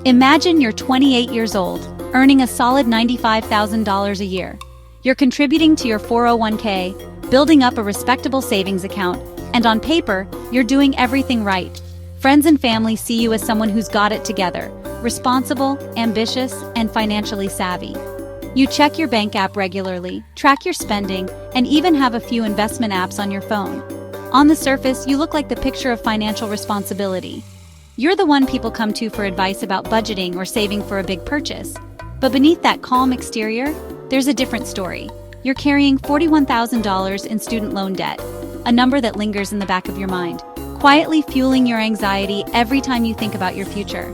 Imagine you're 28 years old, earning a solid $95,000 a year. You're contributing to your 401k, building up a respectable savings account, and on paper, you're doing everything right. Friends and family see you as someone who's got it together, responsible, ambitious, and financially savvy. You check your bank app regularly, track your spending, and even have a few investment apps on your phone. On the surface, you look like the picture of financial responsibility. You're the one people come to for advice about budgeting or saving for a big purchase. But beneath that calm exterior, there's a different story. You're carrying $41,000 in student loan debt, a number that lingers in the back of your mind, quietly fueling your anxiety every time you think about your future.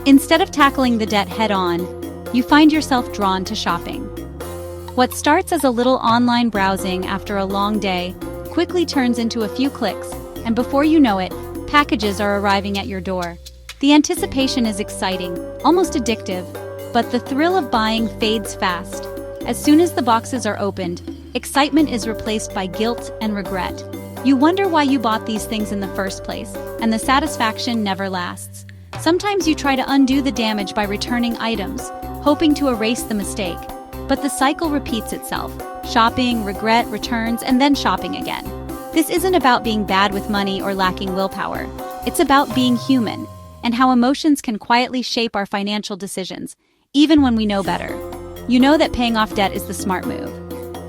Instead of tackling the debt head-on, you find yourself drawn to shopping. What starts as a little online browsing after a long day quickly turns into a few clicks, and before you know it, packages are arriving at your door. The anticipation is exciting, almost addictive, but the thrill of buying fades fast. As soon as the boxes are opened, excitement is replaced by guilt and regret. You wonder why you bought these things in the first place, and the satisfaction never lasts. Sometimes you try to undo the damage by returning items, hoping to erase the mistake. But the cycle repeats itself: shopping, regret, returns, and then shopping again. This isn't about being bad with money or lacking willpower. It's about being human, and how emotions can quietly shape our financial decisions, even when we know better. You know that paying off debt is the smart move.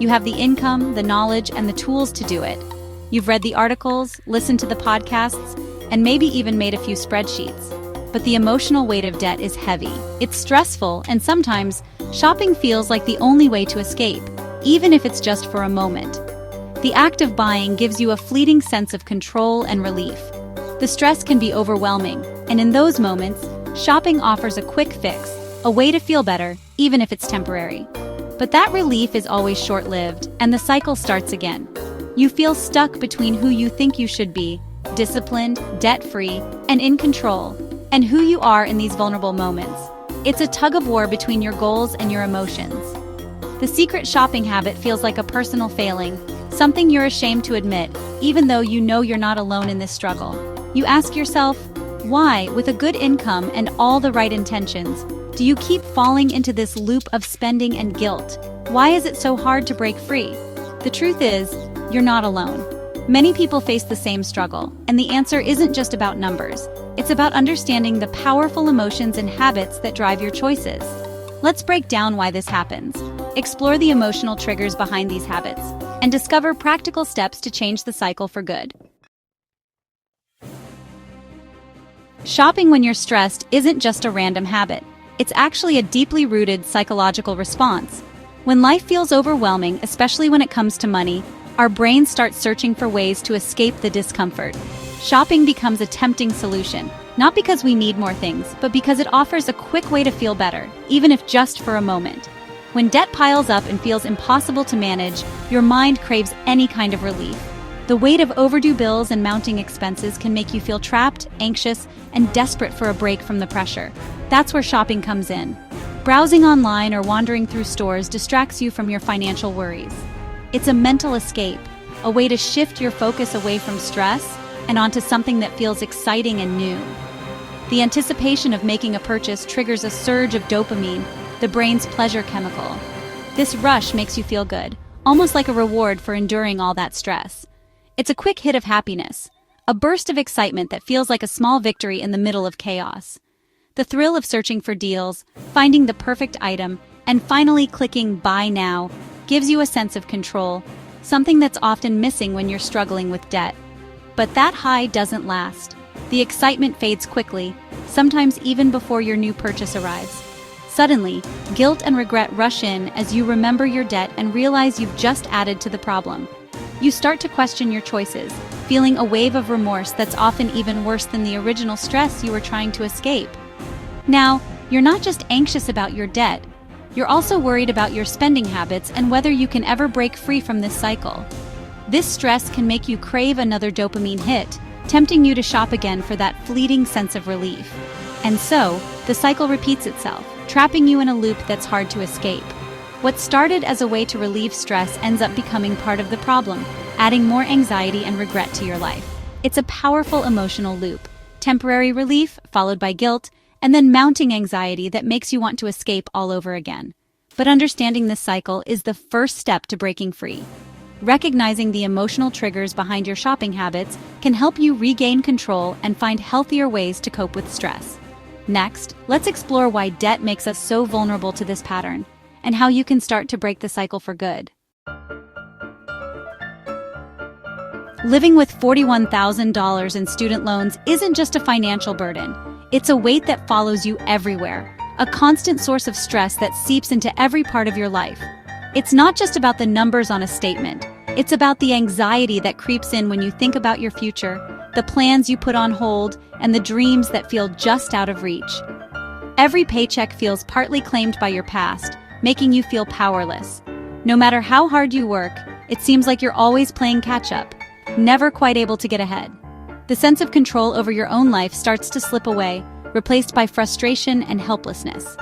You have the income, the knowledge, and the tools to do it. You've read the articles, listened to the podcasts, and maybe even made a few spreadsheets. But the emotional weight of debt is heavy. It's stressful, and sometimes shopping feels like the only way to escape, even if it's just for a moment. The act of buying gives you a fleeting sense of control and relief. The stress can be overwhelming, and in those moments, shopping offers a quick fix, a way to feel better, even if it's temporary. But that relief is always short-lived, and the cycle starts again. You feel stuck between who you think you should be, disciplined, debt-free, and in control, and who you are in these vulnerable moments. It's a tug-of-war between your goals and your emotions. The secret shopping habit feels like a personal failing, something you're ashamed to admit, even though you know you're not alone in this struggle. You ask yourself, why, with a good income and all the right intentions, do you keep falling into this loop of spending and guilt? Why is it so hard to break free? The truth is, you're not alone. Many people face the same struggle, and the answer isn't just about numbers. It's about understanding the powerful emotions and habits that drive your choices. Let's break down why this happens, explore the emotional triggers behind these habits, and discover practical steps to change the cycle for good. Shopping when you're stressed isn't just a random habit. It's actually a deeply rooted psychological response. When life feels overwhelming, especially when it comes to money, our brains start searching for ways to escape the discomfort. Shopping becomes a tempting solution, not because we need more things, but because it offers a quick way to feel better, even if just for a moment. When debt piles up and feels impossible to manage, your mind craves any kind of relief. The weight of overdue bills and mounting expenses can make you feel trapped, anxious, and desperate for a break from the pressure. That's where shopping comes in. Browsing online or wandering through stores distracts you from your financial worries. It's a mental escape, a way to shift your focus away from stress and onto something that feels exciting and new. The anticipation of making a purchase triggers a surge of dopamine, the brain's pleasure chemical. This rush makes you feel good, almost like a reward for enduring all that stress. It's a quick hit of happiness, a burst of excitement that feels like a small victory in the middle of chaos. The thrill of searching for deals, finding the perfect item, and finally clicking buy now gives you a sense of control, something that's often missing when you're struggling with debt. But that high doesn't last. The excitement fades quickly, sometimes even before your new purchase arrives. Suddenly, guilt and regret rush in as you remember your debt and realize you've just added to the problem. You start to question your choices, feeling a wave of remorse that's often even worse than the original stress you were trying to escape. Now, you're not just anxious about your debt, you're also worried about your spending habits and whether you can ever break free from this cycle. This stress can make you crave another dopamine hit, tempting you to shop again for that fleeting sense of relief. And so, the cycle repeats itself, trapping you in a loop that's hard to escape. What started as a way to relieve stress ends up becoming part of the problem, adding more anxiety and regret to your life. It's a powerful emotional loop. Temporary relief, followed by guilt, and then mounting anxiety that makes you want to escape all over again. But understanding this cycle is the first step to breaking free. Recognizing the emotional triggers behind your shopping habits can help you regain control and find healthier ways to cope with stress. Next, let's explore why debt makes us so vulnerable to this pattern, and how you can start to break the cycle for good. Living with $41,000 in student loans isn't just a financial burden. It's a weight that follows you everywhere, a constant source of stress that seeps into every part of your life. It's not just about the numbers on a statement. It's about the anxiety that creeps in when you think about your future, the plans you put on hold, and the dreams that feel just out of reach. Every paycheck feels partly claimed by your past, making you feel powerless. No matter how hard you work, it seems like you're always playing catch-up, never quite able to get ahead. The sense of control over your own life starts to slip away, replaced by frustration and helplessness.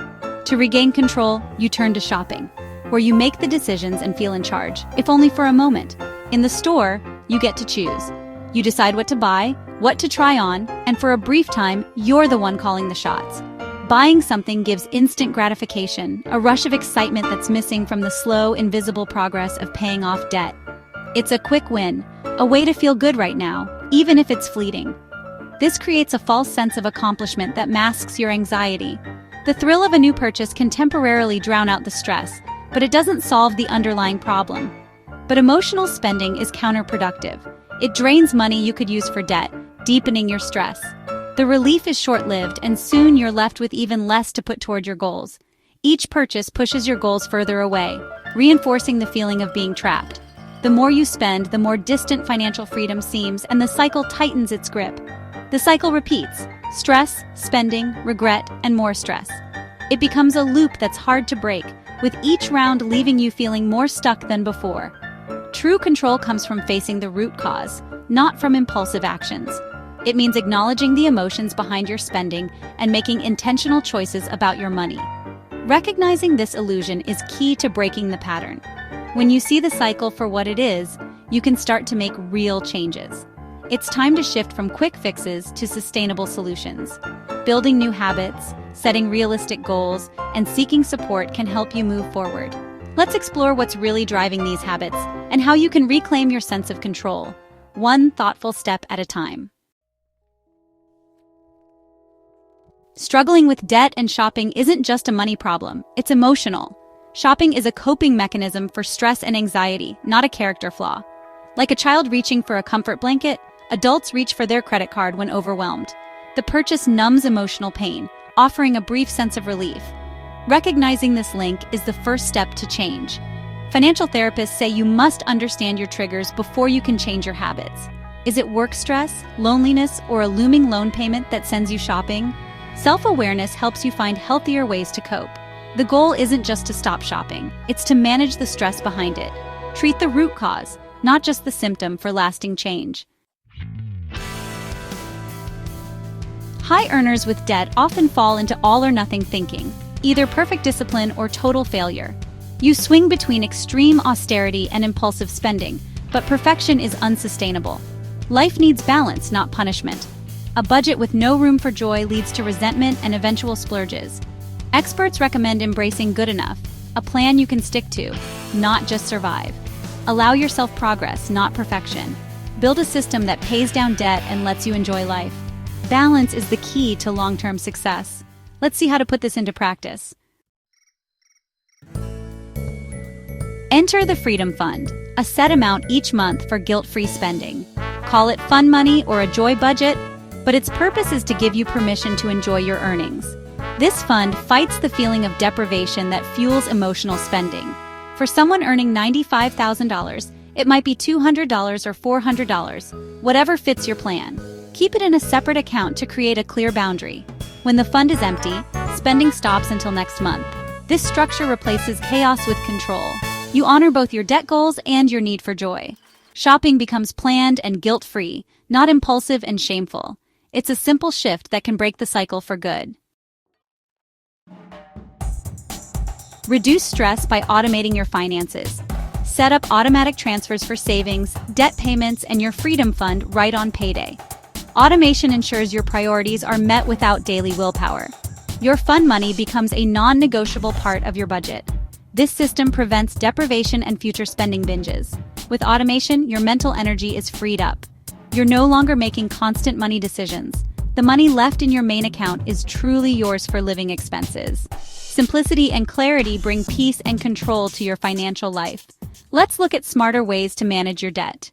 To regain control, you turn to shopping, where you make the decisions and feel in charge, if only for a moment. In the store, you get to choose. You decide what to buy, what to try on, and for a brief time, you're the one calling the shots. Buying something gives instant gratification, a rush of excitement that's missing from the slow, invisible progress of paying off debt. It's a quick win, a way to feel good right now, even if it's fleeting. This creates a false sense of accomplishment that masks your anxiety. The thrill of a new purchase can temporarily drown out the stress, but it doesn't solve the underlying problem. But emotional spending is counterproductive. It drains money you could use for debt, deepening your stress. The relief is short-lived, and soon you're left with even less to put toward your goals. Each purchase pushes your goals further away, reinforcing the feeling of being trapped. The more you spend, the more distant financial freedom seems, and the cycle tightens its grip. The cycle repeats: stress, spending, regret, and more stress. It becomes a loop that's hard to break, with each round leaving you feeling more stuck than before. True control comes from facing the root cause, not from impulsive actions. It means acknowledging the emotions behind your spending and making intentional choices about your money. Recognizing this illusion is key to breaking the pattern. When you see the cycle for what it is, you can start to make real changes. It's time to shift from quick fixes to sustainable solutions. Building new habits, setting realistic goals, and seeking support can help you move forward. Let's explore what's really driving these habits and how you can reclaim your sense of control, one thoughtful step at a time. Struggling with debt and shopping isn't just a money problem, it's emotional. Shopping is a coping mechanism for stress and anxiety, not a character flaw. Like a child reaching for a comfort blanket, adults reach for their credit card when overwhelmed. The purchase numbs emotional pain, offering a brief sense of relief. Recognizing this link is the first step to change. Financial therapists say you must understand your triggers before you can change your habits. Is it work stress, loneliness, or a looming loan payment that sends you shopping? Self-awareness helps you find healthier ways to cope. The goal isn't just to stop shopping, it's to manage the stress behind it. Treat the root cause, not just the symptom, for lasting change. High earners with debt often fall into all-or-nothing thinking, either perfect discipline or total failure. You swing between extreme austerity and impulsive spending, but perfection is unsustainable. Life needs balance, not punishment. A budget with no room for joy leads to resentment and eventual splurges. Experts recommend embracing good enough, a plan you can stick to, not just survive. Allow yourself progress, not perfection. Build a system that pays down debt and lets you enjoy life. Balance is the key to long-term success. Let's see how to put this into practice. Enter the Freedom Fund, a set amount each month for guilt-free spending. Call it fun money or a joy budget, but its purpose is to give you permission to enjoy your earnings. This fund fights the feeling of deprivation that fuels emotional spending. For someone earning $95,000, it might be $200 or $400, whatever fits your plan. Keep it in a separate account to create a clear boundary. When the fund is empty, spending stops until next month. This structure replaces chaos with control. You honor both your debt goals and your need for joy. Shopping becomes planned and guilt-free, not impulsive and shameful. It's a simple shift that can break the cycle for good. Reduce stress by automating your finances. Set up automatic transfers for savings, debt payments, and your Freedom Fund right on payday. Automation ensures your priorities are met without daily willpower. Your fun money becomes a non-negotiable part of your budget. This system prevents deprivation and future spending binges. With automation, your mental energy is freed up. You're no longer making constant money decisions. The money left in your main account is truly yours for living expenses. Simplicity and clarity bring peace and control to your financial life. Let's look at smarter ways to manage your debt.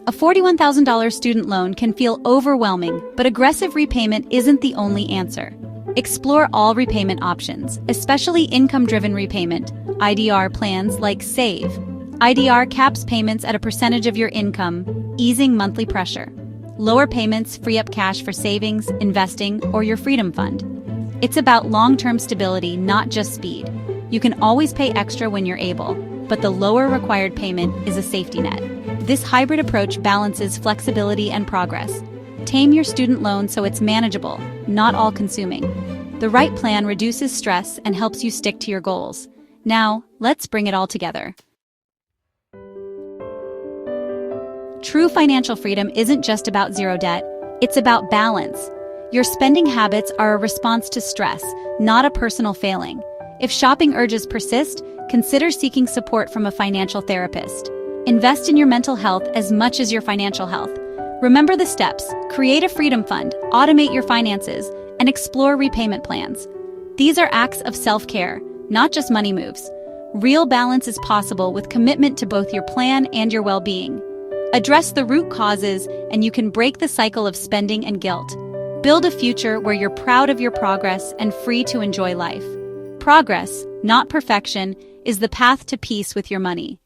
A $41,000 student loan can feel overwhelming, but aggressive repayment isn't the only answer. Explore all repayment options, especially income-driven repayment, IDR plans like Save. IDR caps payments at a percentage of your income, easing monthly pressure. Lower payments free up cash for savings, investing, or your freedom fund. It's about long-term stability, not just speed. You can always pay extra when you're able, but the lower required payment is a safety net. This hybrid approach balances flexibility and progress. Tame your student loan so it's manageable, not all-consuming. The right plan reduces stress and helps you stick to your goals. Now, let's bring it all together. True financial freedom isn't just about zero debt, it's about balance. Your spending habits are a response to stress, not a personal failing. If shopping urges persist, consider seeking support from a financial therapist. Invest in your mental health as much as your financial health. Remember the steps: create a freedom fund, automate your finances, and explore repayment plans. These are acts of self-care, not just money moves. Real balance is possible with commitment to both your plan and your well-being. Address the root causes, and you can break the cycle of spending and guilt. Build a future where you're proud of your progress and free to enjoy life. Progress, not perfection, is the path to peace with your money.